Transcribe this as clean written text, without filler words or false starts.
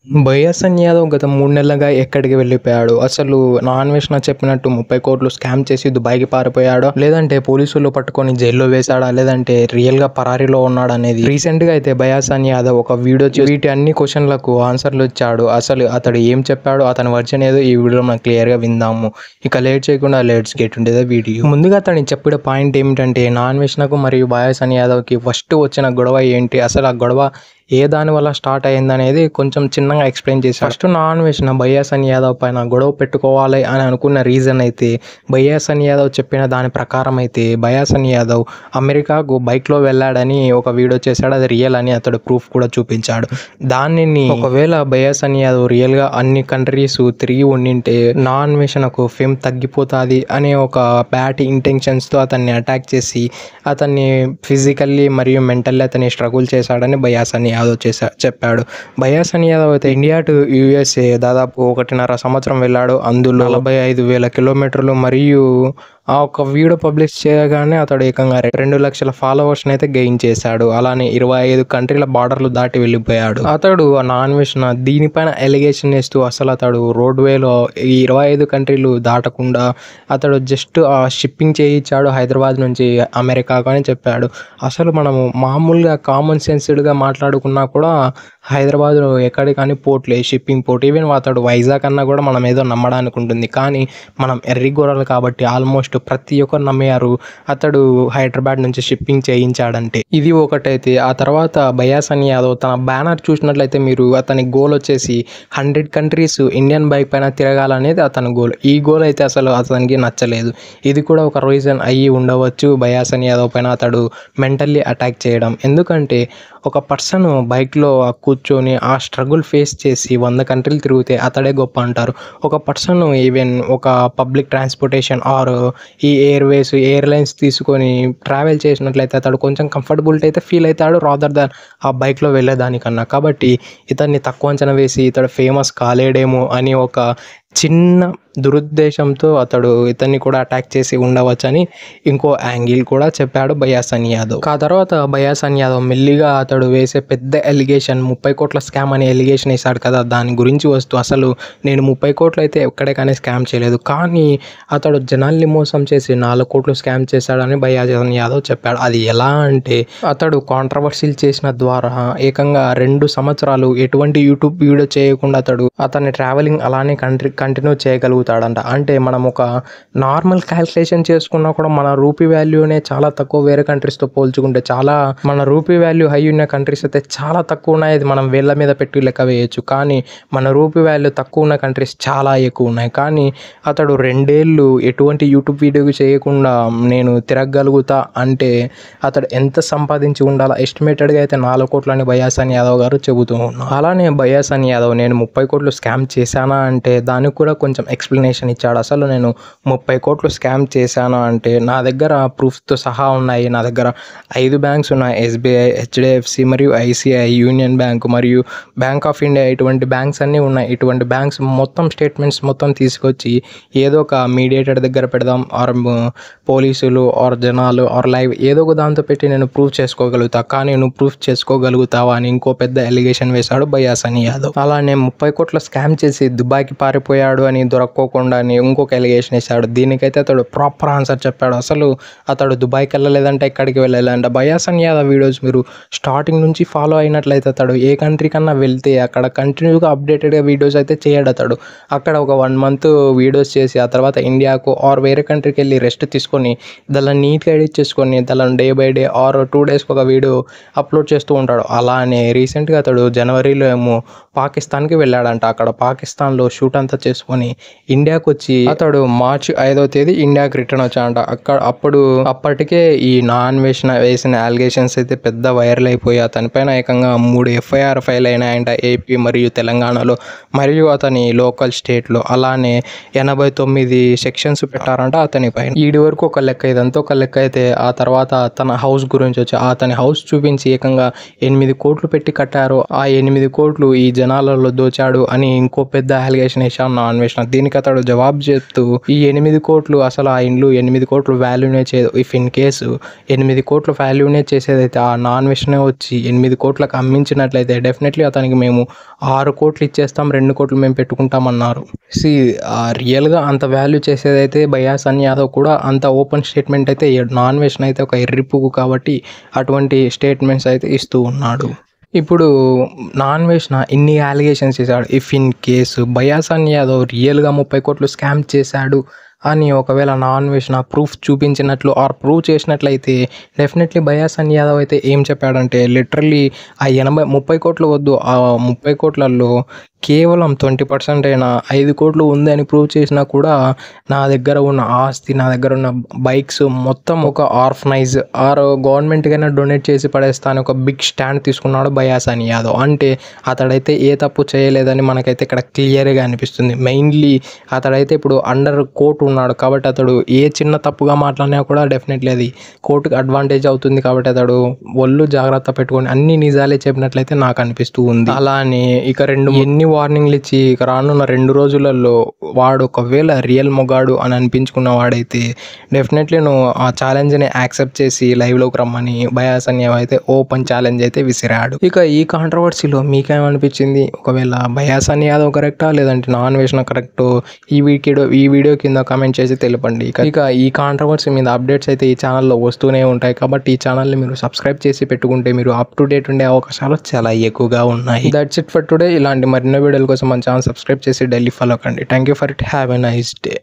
బయాసన్ యాదవ్ గత 3 నెలలుగా ఎక్కడికి వెళ్ళిపోయాడు? అసలు నా అన్వేషణ చెప్పినట్టు 30 కోట్లు స్కామ్ చేసి దుబాయ్‌కి పారిపోయాడా? లేదంటే పోలీసులు పట్టుకొని జైల్లో వేశాడా? లేదంటే రియల్‌గా పరారీలో ఉన్నాడా అనేది రీసెంట్‌గా అయితే బయాసన్ యాదవ్ ఒక వీడియో చేసి వీటి అన్ని క్వెషన్‌లకు ఆన్సర్‌లు ఇచ్చాడు. అసలు అతడు ఏం చెప్పాడో అతని వర్షన్ ఏదో ఈ వీడియోలో మనం క్లియర్‌గా విందాము. ఇక లేట్ చేయకుండా let's get into the video. ముందుగా అతను చెప్పిన పాయింట్ ఏమిటంటే నా అన్వేషణకు మరియు బయాసన్ యాదవ్‌కి ఫస్ట్ వచ్చిన గొడవ ఏంటి? అసలు ఆ గొడవ ఏ దాని వల్ల స్టార్ట్ అయిందనేది కొంచెం చిన్నగా ఎక్స్ప్లెయిన్ చేశాడు. ఫస్ట్ నా అన్వేషణ బయాసన్ యాదవ్ పైన గొడవ పెట్టుకోవాలి అని అనుకున్న రీజన్ అయితే బయాసన్ యాదవ్ చెప్పిన దాని ప్రకారం అయితే బయాసన్ యాదవ్ అమెరికాకు బైక్లో వెళ్ళాడని ఒక వీడియో చేశాడు. అది రియల్ అని అతడు ప్రూఫ్ కూడా చూపించాడు. దానిని ఒకవేళ బయాసన్ యాదవ్ రియల్గా అన్ని కంట్రీస్ తిరిగి ఉండింటే నా అన్వేషణకు ఫేమ్ తగ్గిపోతుంది అనే ఒక బ్యాడ్ ఇంటెన్షన్స్తో అతన్ని అటాక్ చేసి అతన్ని ఫిజికల్లీ మరియు మెంటల్లీ అతన్ని స్ట్రగుల్ చేశాడని బయాసన్ యాదవ్ చెప్పాడు. బయాసన్ యాదవ్ అయితే ఇండియా టు యూఎస్ఏ దాదాపు 1.5 సంవత్సరం వెళ్ళాడు. అందులో 45,000 కిలోమీటర్లు మరియు ఆ ఒక వీడియో పబ్లిష్ చేయగానే అతడు ఏకంగా 2 లక్షల ఫాలోవర్స్ని అయితే గెయిన్ చేశాడు. అలానే 25 కంట్రీల బార్డర్లు దాటి వెళ్ళిపోయాడు. అతడు నా అన్వేషణ దీనిపైన ఎలిగేషన్ వేస్తూ అసలు అతడు రోడ్వేలో ఈ 25 కంట్రీలు దాటకుండా అతడు జస్ట్ ఆ షిప్పింగ్ చేయించాడు హైదరాబాద్ నుంచి అమెరికాకు అని చెప్పాడు. అసలు మనము మామూలుగా కామన్ సెన్స్డ్గా మాట్లాడుకున్నా కూడా హైదరాబాద్లో ఎక్కడికని పోర్ట్లే షిప్పింగ్ పోర్ట్. ఈవెన్ అతడు వైజాగ్ అన్నా కూడా మనం ఏదో నమ్మడానికి ఉంటుంది. కానీ మనం ఎర్రిగొర్రెలు కాబట్టి ఆల్మోస్ట్ ప్రతి ఒక్కరు నమ్మారు అతడు హైదరాబాద్ నుంచి షిప్పింగ్ చేయించాడంటే. ఇది ఒకటైతే ఆ తర్వాత బయాసన్ యాదవ్ తన బ్యానర్ చూసినట్లయితే మీరు అతని గోల్ వచ్చేసి 100 కంట్రీస్ ఇండియన్ బైక్ పైన తిరగాలనేది అతని గోల్. ఈ గోల్ అయితే అసలు అతనికి నచ్చలేదు. ఇది కూడా ఒక రీజన్ అయ్యి ఉండవచ్చు బయాసన్ యాదవ్ పైన అతడు మెంటల్లీ అటాక్ చేయడం. ఎందుకంటే ఒక పర్సన్ బైక్లో కూర్చొని ఆ స్ట్రగుల్ ఫేస్ చేసి 100 కంట్రీలు తిరిగితే అతడే గొప్ప అంటారు. ఒక పర్సన్ ఈవెన్ ఒక పబ్లిక్ ట్రాన్స్పోర్టేషన్ ఆర్ ఈ ఎయిర్వేస్ ఎయిర్లైన్స్ తీసుకొని ట్రావెల్ చేసినట్లయితే అతడు కొంచెం కంఫర్టబిలిటీ అయితే ఫీల్ అవుతాడు రాదర్ దాన్ ఆ బైక్లో వెళ్ళేదానికన్నా. కాబట్టి ఇతన్ని తక్కువ అంచనా వేసి ఇతడు ఫేమస్ కాలేడేమో అని ఒక చిన్న దురుద్దేశంతో అతడు ఇతన్ని కూడా అటాక్ చేసి ఉండవచ్చని ఇంకో యాంగిల్ కూడా చెప్పాడు బయాసన్ యాదవ్. ఆ తర్వాత బయాసన్ యాదవ్ మెల్లిగా అతడు వేసే పెద్ద ఎలిగేషన్ 30 కోట్ల స్కామ్ అనే ఎలిగేషన్ వేశాడు కదా, దాని గురించి వస్తూ అసలు నేను 30 కోట్లు అయితే ఎక్కడే కానీ స్కామ్ చేయలేదు, కానీ అతడు జనాల్ని మోసం చేసి 4 కోట్లు స్కామ్ చేశాడని బయాసన్ యాదవ్ చెప్పాడు. అది ఎలా అంటే అతడు కాంట్రవర్సీలు చేసిన ద్వారా ఏకంగా 2 సంవత్సరాలు ఎటువంటి యూట్యూబ్ వీడియో చేయకుండా అతని ట్రావెలింగ్ అలానే కంటిన్యూ చేయగలుగుతాడంట. అంటే మనం ఒక నార్మల్ క్యాల్కులేషన్ చేసుకున్నా కూడా మన రూపీ వాల్యూనే చాలా తక్కువ వేరే కంట్రీస్తో పోల్చుకుంటే. చాలా మన రూపీ వాల్యూ హై ఉన్న కంట్రీస్ అయితే చాలా తక్కువ ఉన్నాయి. అది మనం వేళ్ళ మీద పెట్టి లెక్క వేయచ్చు. కానీ మన రూపీ వాల్యూ తక్కువ ఉన్న కంట్రీస్ చాలా ఎక్కువ ఉన్నాయి. కానీ అతడు 2 ఏళ్ళు ఎటువంటి యూట్యూబ్ వీడియో చేయకుండా నేను తిరగగలుగుతా అంటే అతడు ఎంత సంపాదించి ఉండాలా? ఎస్టిమేటెడ్గా అయితే 4 కోట్లు అని బయాసన్ యాదవ్ గారు చెబుతూ ఉన్నారు. అలానే బయాసన్ యాదవ్ నేను 30 కోట్లు స్కామ్ చేశానా అంటే దానికి కూడా కొంచెం ఎక్స్ప్లెనేషన్ ఇచ్చాడు. అసలు నేను 30 కోట్లు స్కామ్ చేశాను అంటే నా దగ్గర ప్రూఫ్తో సహా ఉన్నాయి. నా దగ్గర 5 బ్యాంక్స్ ఉన్నాయి, ఎస్బీఐ, హెచ్డిఎఫ్సి మరియు ఐసిఐ, యూనియన్ బ్యాంక్ మరియు బ్యాంక్ ఆఫ్ ఇండియా. ఇటువంటి బ్యాంక్స్ అన్నీ ఉన్నాయి. ఇటువంటి బ్యాంక్స్ మొత్తం స్టేట్మెంట్స్ మొత్తం తీసుకొచ్చి ఏదో ఒక మీడియేటర్ దగ్గర పెడదాం ఆర్ పోలీసులు ఆర్ జనాలు ఆర్ లైవ్ ఏదో ఒక దాంతో పెట్టి నేను ప్రూఫ్ చేసుకోగలుగుతా, కానీ నువ్వు ప్రూఫ్ చేసుకోగలుగుతావా అని ఇంకో పెద్ద ఎలిగేషన్ వేశాడు బయాసన్ యాదవ్. అలానే 30 కోట్ల స్కామ్ చేసి దుబాయ్కి పారిపోయాడు అని దొరక్కోకుండా అని ఇంకొక ఎలిగేషన్ వేశాడు. దీనికైతే అతడు ప్రాపర్ ఆన్సర్ చెప్పాడు. అసలు అతడు దుబాయ్కి వెళ్ళలేదంటే ఎక్కడికి వెళ్ళాలంటే బయాసన్ యాదవ్ వీడియోస్ మీరు స్టార్టింగ్ నుంచి ఫాలో అయినట్లయితే అతడు ఏ కంట్రీ కన్నా వెళ్తే అక్కడ కంటిన్యూగా అప్డేటెడ్గా వీడియోస్ అయితే చేయడు. అతడు అక్కడ ఒక 1 మంత్ వీడియోస్ చేసి ఆ తర్వాత ఇండియాకు ఆర్ వేరే కంట్రీకి వెళ్ళి రెస్ట్ తీసుకొని దాన్ని నీట్గా ఎడిట్ చేసుకొని దాన్ని డే బై డే ఆర్ 2 డేస్కి ఒక వీడియో అప్లోడ్ చేస్తూ ఉంటాడు. అలానే రీసెంట్గా అతడు జనవరిలో ఏమో పాకిస్తాన్కి వెళ్ళాడంట. అక్కడ పాకిస్తాన్లో షూట్ అంతా చేసుకొని ఇండియాకి వచ్చి అతడు మార్చి 5వ తేదీ ఇండియాకి రిటర్న్ వచ్చాడంట. అప్పటికే ఈ నా అన్వేషణ వేసిన అలిగేషన్స్ అయితే పెద్ద వైరల్ అయిపోయి అతనిపైన ఏకంగా 3 ఎఫ్ఐఆర్ ఫైల్ అయినాయంట ఏపీ మరియు తెలంగాణలో మరియు అతని లోకల్ స్టేట్లో. అలానే 89 సెక్షన్స్ పెట్టారంట అతని పైన. ఈడి వరకు ఒక లెక్క, ఇదంతా ఒక లెక్క అయితే ఆ తర్వాత తన హౌస్ గురించి వచ్చి అతని హౌస్ చూపించి ఏకంగా 8 కోట్లు పెట్టి కట్టారు, ఆ 8 కోట్లు ఈ జనాలలో దోచాడు అని ఇంకో పెద్ద అలిగేషన్ వేశాను నా అన్వేషణ. దీనికి అతడు జవాబు చెప్తూ ఈ 8 కోట్లు అసలు ఆ ఇండ్లు 8 కోట్లు వాల్యూనే చేయదు. ఇఫ్ ఇన్ కేసు 8 కోట్ల వాల్యూనే చేసేదైతే ఆ నాన్ వెజ్నే వచ్చి 8 కోట్లకు అమ్మించినట్లయితే డెఫినెట్లీ అతనికి మేము 6 కోట్లు ఇచ్చేస్తాం, 2 కోట్లు మేము పెట్టుకుంటామన్నారు. రియల్గా అంత వాల్యూ చేసేదైతే భయ్యా సన్నీ యాదవ్ కూడా అంత ఓపెన్ స్టేట్మెంట్ అయితే నాన్ వెజ్ని అయితే ఒక ఎర్రిపువ్వు కాబట్టి అటువంటి స్టేట్మెంట్స్ అయితే ఇస్తూ ఉన్నాడు. ఇప్పుడు నాన్ వెజ్న ఇన్ని అలిగేషన్స్ చేశాడు. ఇఫ్ ఇన్ కేసు భయ్యా సన్నీ యాదవ్ రియల్గా 30 కోట్లు స్కామ్ చేశాడు అని ఒకవేళ నాన్ వెజ్న ప్రూఫ్ చూపించినట్లు ఆర్ ప్రూవ్ చేసినట్లయితే డెఫినెట్లీ భయ్యా సన్నీ యాదవ్ అయితే ఏం చెప్పాడంటే లిటరల్లీ ఆ 30 కోట్లు వద్దు, ఆ 30 కోట్లలో కేవలం 20% అయినా 5 కోట్లు ఉంది అని ప్రూవ్ చేసినా కూడా నా దగ్గర ఉన్న ఆస్తి, నా దగ్గర ఉన్న బైక్స్ మొత్తం ఒక ఆర్ఫనైజ్ ఆర్ గవర్నమెంట్కైనా డొనేట్ చేసి పడేస్తాను ఒక బిగ్ స్టాండ్ తీసుకున్నాడు భయ్యా సన్నీ యాదవ్. అంటే అతడైతే ఏ తప్పు చేయలేదని మనకైతే ఇక్కడ క్లియర్గా అనిపిస్తుంది. మెయిన్లీ అతడైతే ఇప్పుడు అండర్ కోర్టు ఉన్నాడు కాబట్టి అతడు ఏ చిన్న తప్పుగా మాట్లాడినా కూడా డెఫినెట్లీ అది కోర్టుకు అడ్వాంటేజ్ అవుతుంది కాబట్టి అతడు ఒళ్ళు జాగ్రత్త పెట్టుకొని అన్ని నిజాలే చెప్పినట్లయితే నాకు అనిపిస్తూ ఉంది. అలానే ఇక ఎన్ని వార్నింగ్లు ఇచ్చి ఇక రానున్న 2 రోజులలో వాడు ఒకవేళ రియల్ మొగాడు అని అనిపించుకున్న వాడైతే డెఫినెట్లీ నువ్వు ఆ ఛాలెంజ్ని యాక్సెప్ట్ చేసి లైవ్లోకి రమ్మని భయ్యా సన్నీ యాదవ్ అయితే ఓపెన్ ఛాలెంజ్ అయితే విసిరాడు. ఇక ఈ కాంట్రవర్సీలో మీకేమనిపించింది? ఒకవేళ భయ్యా సన్నీ యాదవ్ కరెక్టా లేదంటే నాన్ వెజ్న కరెక్ట్? ఈ వీడియో కింద కామెంట్ చేసి తెలపండి. ఇక ఈ కాంట్రవర్సీ మీద అప్డేట్స్ అయితే ఈ ఛానల్లో వస్తూనే ఉంటాయి కాబట్టి ఈ ఛానల్ని మీరు సబ్స్క్రైబ్ చేసి పెట్టుకుంటే మీరు అప్ టు డేట్ ఉండే అవకాశాలు చాలా ఎక్కువగా ఉన్నాయి. That's it for today. ఇలాంటి మరిన్నో వీడియోల కోసం మన ఛానల్ సబ్స్క్రైబ్ చేసి డైలీ ఫాలో కండి. Thank you for it. Have a nice day.